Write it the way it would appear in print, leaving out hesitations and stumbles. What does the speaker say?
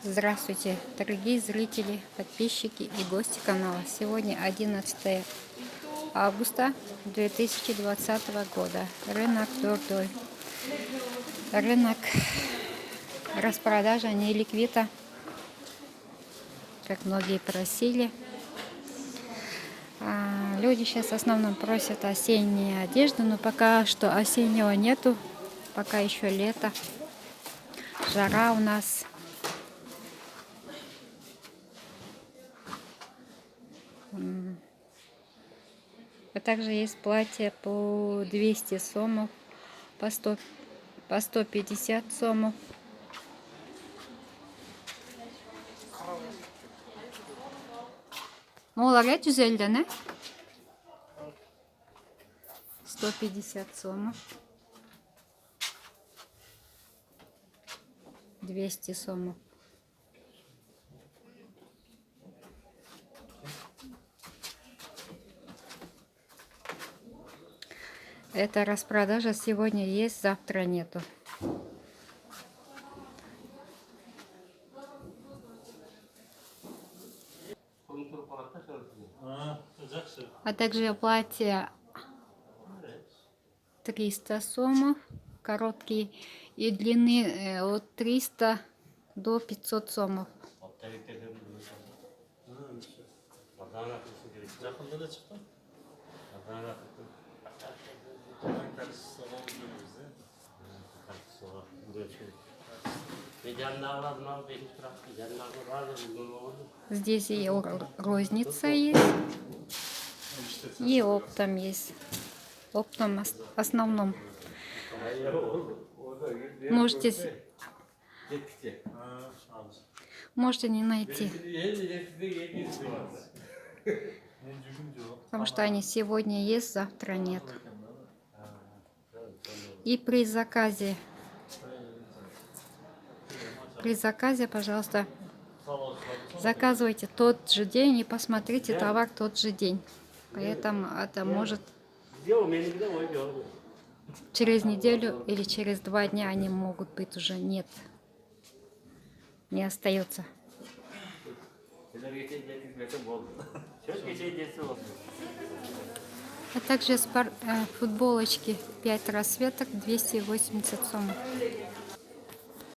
Здравствуйте, дорогие зрители, подписчики и гости канала. Сегодня 11 августа 2020 года. Рынок Дордой. Рынок распродажа, не ликвида, как многие просили. Люди сейчас в основном просят осеннюю одежду, но пока что осеннего нету, пока еще лето. Жара у нас. А также есть платья по 200 сомов, по 150 сомов. Молодая güzeldi ne? 150 сомов. 200 сомов. Это распродажа сегодня есть, завтра нету. А также платье 300 сомов, короткие, и длины от 300 до 500 сомов. Здесь и розница есть, и оптом есть. Оптом основном. Можете не найти. Потому что они сегодня есть, завтра нет. И при заказе, пожалуйста, заказывайте тот же день и посмотрите товар тот же день. Поэтому это может через неделю или через 2 дня они могут быть уже нет. Не остается. А также футболочки 5 расцветок 280 сомов.